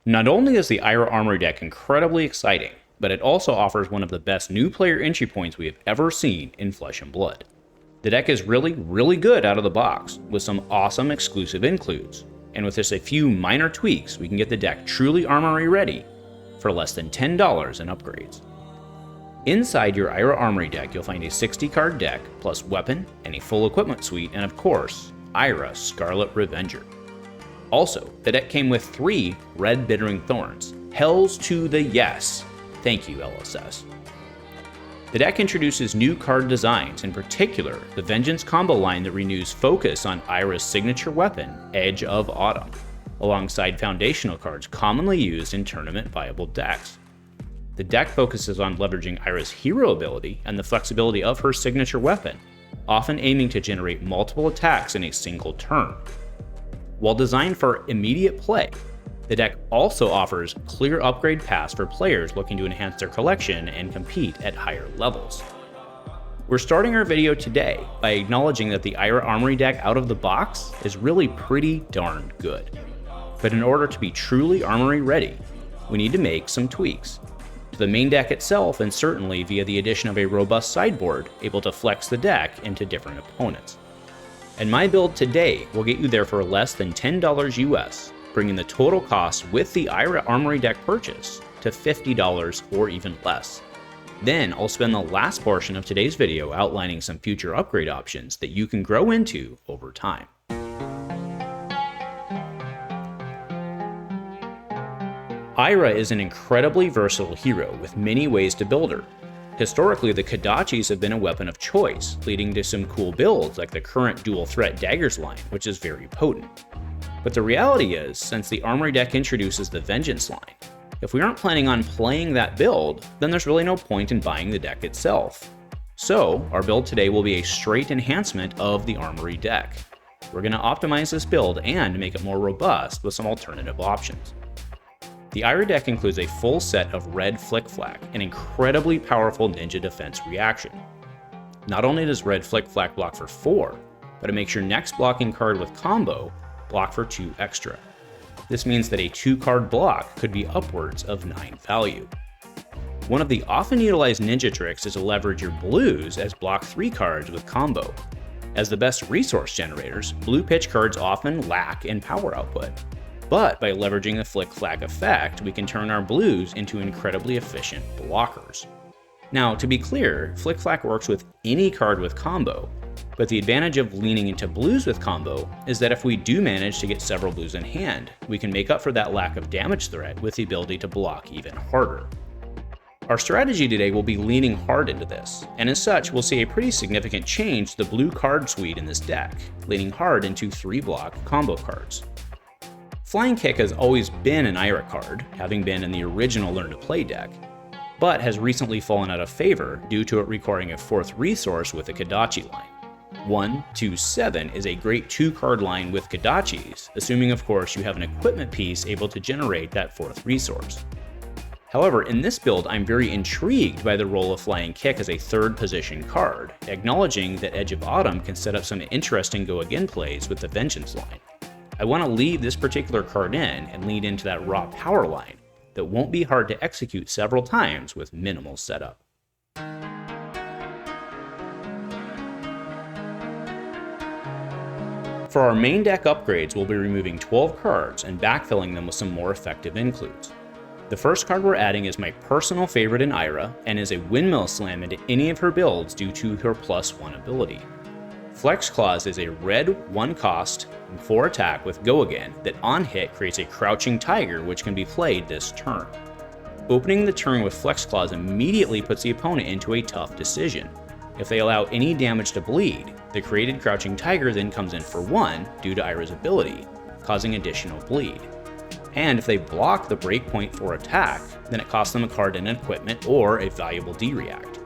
Not only is the Ira Armory deck incredibly exciting, but it also offers one of the best new player entry points we have ever seen in Flesh and Blood. The deck is really good out of the box, with some awesome exclusive includes, and with just a few minor tweaks we can get the deck truly Armory ready for less than $10 in upgrades. Inside your Ira Armory deck you'll find a 60 card deck, plus weapon and a full equipment suite, and of course, Ira Scarlet Revenger. Also, the deck came with 3 Red Bittering Thorns. Hells to the yes! Thank you, LSS. The deck introduces new card designs, in particular, the Vengeance combo line that renews focus on Ira's signature weapon, Edge of Autumn, alongside foundational cards commonly used in tournament-viable decks. The deck focuses on leveraging Ira's hero ability and the flexibility of her signature weapon, often aiming to generate multiple attacks in a single turn. While designed for immediate play, the deck also offers clear upgrade paths for players looking to enhance their collection and compete at higher levels. We're starting our video today by acknowledging that the Ira Armory deck out of the box is really pretty darn good. But in order to be truly Armory ready, we need to make some tweaks to the main deck itself, and certainly via the addition of a robust sideboard able to flex the deck into different opponents. And my build today will get you there for less than $10 US, bringing the total cost with the Ira Armory deck purchase to $50 or even less. Then I'll spend the last portion of today's video outlining some future upgrade options that you can grow into over time. Ira is an incredibly versatile hero with many ways to build her. Historically, the Kodachis have been a weapon of choice, leading to some cool builds like the current dual threat daggers line, which is very potent. But the reality is, since the Armory deck introduces the Vengeance line, if we aren't planning on playing that build, then there's really no point in buying the deck itself. So, our build today will be a straight enhancement of the Armory deck. We're going to optimize this build and make it more robust with some alternative options. The Ira deck includes a full set of red Flick Flack, an incredibly powerful ninja defense reaction. Not only does red Flick Flack block for 4, but it makes your next blocking card with combo block for 2 extra. This means that a 2-card block could be upwards of 9 value. One of the often utilized ninja tricks is to leverage your blues as block 3 cards with combo. As the best resource generators, blue pitch cards often lack in power output. But by leveraging the Flick Flag effect, we can turn our blues into incredibly efficient blockers. Now, to be clear, Flick Flag works with any card with combo, but the advantage of leaning into blues with combo is that if we do manage to get several blues in hand, we can make up for that lack of damage threat with the ability to block even harder. Our strategy today will be leaning hard into this, and as such, we'll see a pretty significant change to the blue card suite in this deck, leaning hard into 3-block combo cards. Flying Kick has always been an Ira card, having been in the original Learn to Play deck, but has recently fallen out of favor due to it requiring a 4th resource with the Kodachi line. 1, 2, 7 is a great 2-card line with Kodachis, assuming of course you have an equipment piece able to generate that 4th resource. However, in this build I'm very intrigued by the role of Flying Kick as a 3rd position card, acknowledging that Edge of Autumn can set up some interesting go-again plays with the Vengeance line. I want to leave this particular card in and lead into that raw power line that won't be hard to execute several times with minimal setup. For our main deck upgrades, we'll be removing 12 cards and backfilling them with some more effective includes. The first card we're adding is my personal favorite in Ira and is a windmill slam into any of her builds due to her +1 ability. Flex Claws is a red 1-cost and 4 attack with Go Again that on hit creates a Crouching Tiger which can be played this turn. Opening the turn with Flex Claws immediately puts the opponent into a tough decision. If they allow any damage to bleed, the created Crouching Tiger then comes in for 1 due to Ira's ability, causing additional bleed. And if they block the breakpoint for attack, then it costs them a card in equipment or a valuable D-react.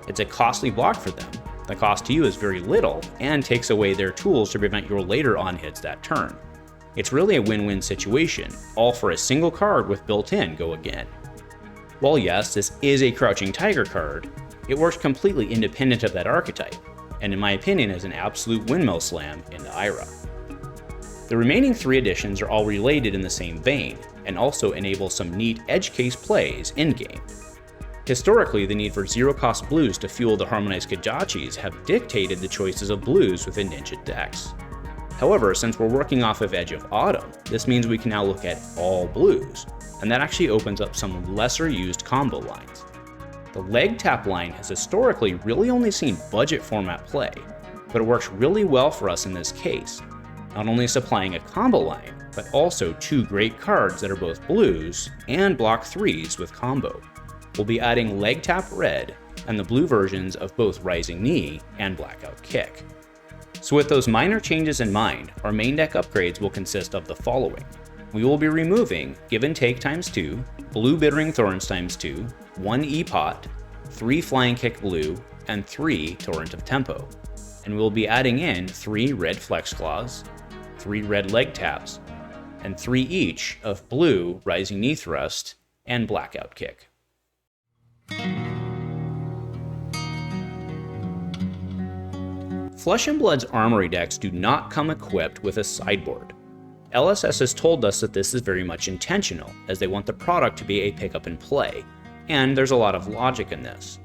It's a costly block for them. The cost to you is very little and takes away their tools to prevent your later on hits that turn. It's really a win-win situation, all for a single card with built-in Go Again. While yes, this is a Crouching Tiger card, it works completely independent of that archetype, and in my opinion is an absolute windmill slam into Ira. The remaining 3 additions are all related in the same vein, and also enable some neat edge case plays in-game. Historically, the need for zero-cost blues to fuel the harmonized Kodachis have dictated the choices of blues within Ninja decks. However, since we're working off of Edge of Autumn, this means we can now look at all blues, and that actually opens up some lesser used combo lines. The leg tap line has historically really only seen budget format play, but it works really well for us in this case, not only supplying a combo line, but also 2 great cards that are both blues and block 3s with combo. We'll be adding leg tap red and the blue versions of both Rising Knee and Blackout Kick. So with those minor changes in mind, our main deck upgrades will consist of the following. We will be removing Give and Take ×2, Blue Bittering Thorns ×2, 1 E-Pot, 3 Flying Kick Blue, and 3 Torrent of Tempo. And we'll be adding in 3 red Flex Claws, 3 red Leg Taps, and 3 each of blue Rising Knee Thrust and Blackout Kick. Flesh and Blood's Armory decks do not come equipped with a sideboard. LSS has told us that this is very much intentional, as they want the product to be a pick up and play, and there's a lot of logic in this.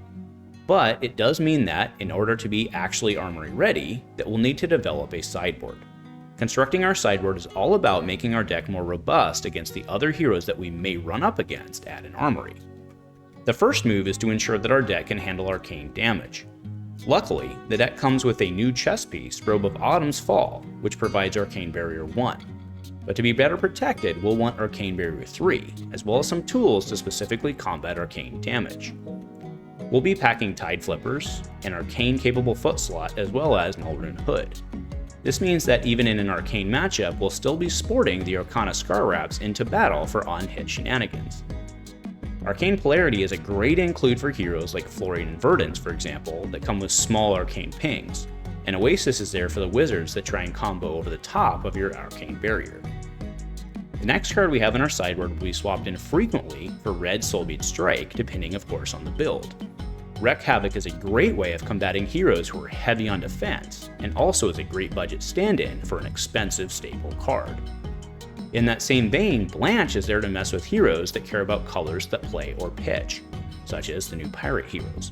But it does mean that, in order to be actually Armory ready, that we'll need to develop a sideboard. Constructing our sideboard is all about making our deck more robust against the other heroes that we may run up against at an armory. The first move is to ensure that our deck can handle arcane damage. Luckily, the deck comes with a new chess piece, Robe of Autumn's Fall, which provides Arcane Barrier 1. But to be better protected, we'll want Arcane Barrier 3, as well as some tools to specifically combat arcane damage. We'll be packing Tide Flippers, an arcane-capable foot slot, as well as Nullrune Hood. This means that even in an arcane matchup, we'll still be sporting the Arcana Scar Wraps into battle for on-hit shenanigans. Arcane Polarity is a great include for heroes like Florian and Verdance, for example, that come with small arcane pings, and Oasis is there for the wizards that try and combo over the top of your arcane barrier. The next card we have in our sideboard will be swapped in frequently for red Soulbeat Strike, depending of course on the build. Wreak Havoc is a great way of combating heroes who are heavy on defense, and also is a great budget stand-in for an expensive staple card. In that same vein, Blanche is there to mess with heroes that care about colors that play or pitch, such as the new pirate heroes.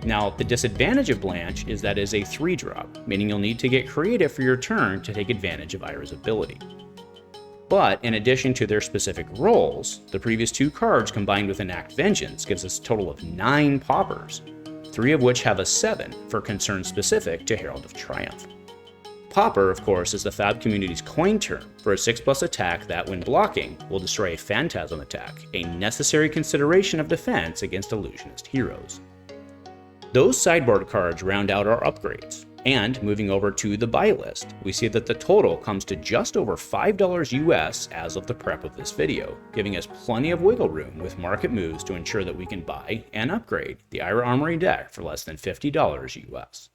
Now, the disadvantage of Blanche is that it is a 3-drop, meaning you'll need to get creative for your turn to take advantage of Ira's ability. But in addition to their specific roles, the previous 2 cards combined with Enact Vengeance gives us a total of 9 poppers, 3 of which have a 7 for concern specific to Herald of Triumph. Popper, of course, is the Fab community's coin term for a 6+ attack that, when blocking, will destroy a Phantasm attack, a necessary consideration of defense against Illusionist heroes. Those sideboard cards round out our upgrades, and moving over to the buy list, we see that the total comes to just over $5 US as of the prep of this video, giving us plenty of wiggle room with market moves to ensure that we can buy and upgrade the Ira Armory deck for less than $50 US.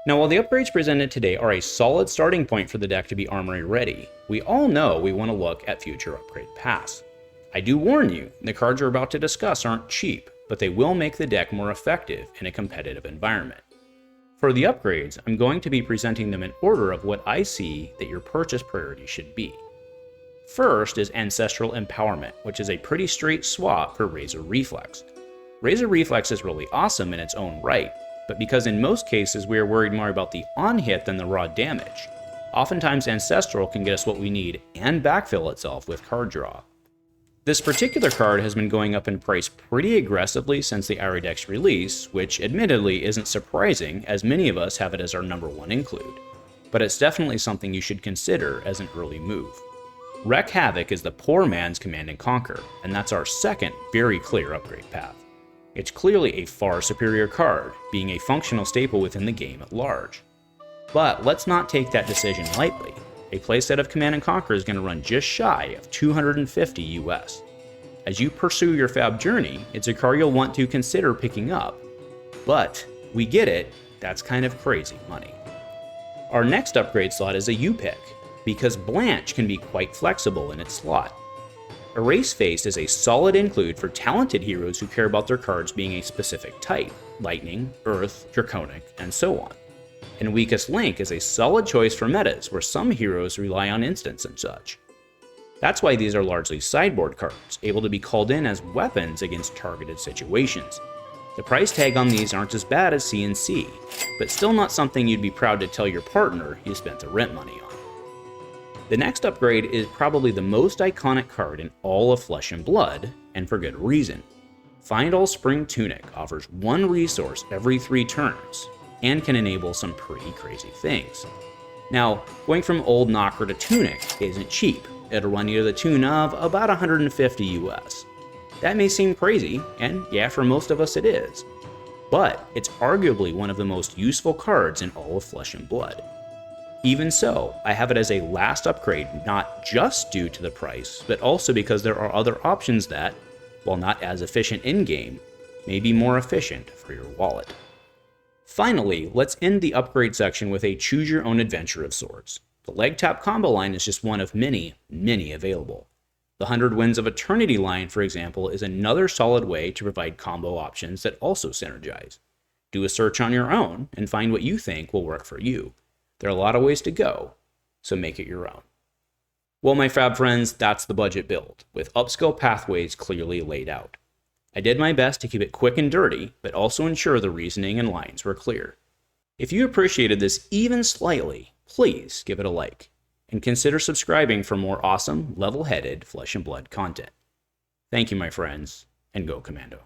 Now, while the upgrades presented today are a solid starting point for the deck to be Armory ready, we all know we want to look at future upgrade paths. I do warn you, the cards we're about to discuss aren't cheap, but they will make the deck more effective in a competitive environment. For the upgrades, I'm going to be presenting them in order of what I see that your purchase priority should be. First is Ancestral Empowerment, which is a pretty straight swap for Razor Reflex. Razor Reflex is really awesome in its own right, but because in most cases we are worried more about the on-hit than the raw damage, oftentimes Ancestral can get us what we need and backfill itself with card draw. This particular card has been going up in price pretty aggressively since the Ira deck's release, which admittedly isn't surprising as many of us have it as our #1 include, but it's definitely something you should consider as an early move. Wreak Havoc is the poor man's Command and Conquer, and that's our second very clear upgrade path. It's clearly a far superior card, being a functional staple within the game at large. But let's not take that decision lightly. A playset of Command & Conquer is going to run just shy of $250 US. As you pursue your Fab journey, it's a card you'll want to consider picking up. But, we get it, that's kind of crazy money. Our next upgrade slot is a U-Pick, because Blanche can be quite flexible in its slot. Erase Face is a solid include for talented heroes who care about their cards being a specific type, lightning, earth, draconic, and so on. And weakest link is a solid choice for metas where some heroes rely on instants and such. That's why these are largely sideboard cards, able to be called in as weapons against targeted situations. The price tag on these aren't as bad as CNC, but still not something you'd be proud to tell your partner you spent the rent money on. The next upgrade is probably the most iconic card in all of Flesh and Blood, and for good reason. Find All Spring Tunic offers one resource every 3 turns, and can enable some pretty crazy things. Now, going from Old Knocker to Tunic isn't cheap. It'll run you to the tune of about 150 US. That may seem crazy, and yeah, for most of us it is. But it's arguably one of the most useful cards in all of Flesh and Blood. Even so, I have it as a last upgrade not just due to the price, but also because there are other options that, while not as efficient in-game, may be more efficient for your wallet. Finally, let's end the upgrade section with a choose-your-own-adventure of sorts. The leg tap combo line is just one of many, many available. The 100 Winds of Eternity line, for example, is another solid way to provide combo options that also synergize. Do a search on your own and find what you think will work for you. There are a lot of ways to go, so make it your own. Well, my fab friends, that's the budget build, with upskill pathways clearly laid out. I did my best to keep it quick and dirty, but also ensure the reasoning and lines were clear. If you appreciated this even slightly, please give it a like, and consider subscribing for more awesome, level-headed Flesh and Blood content. Thank you, my friends, and go Commando.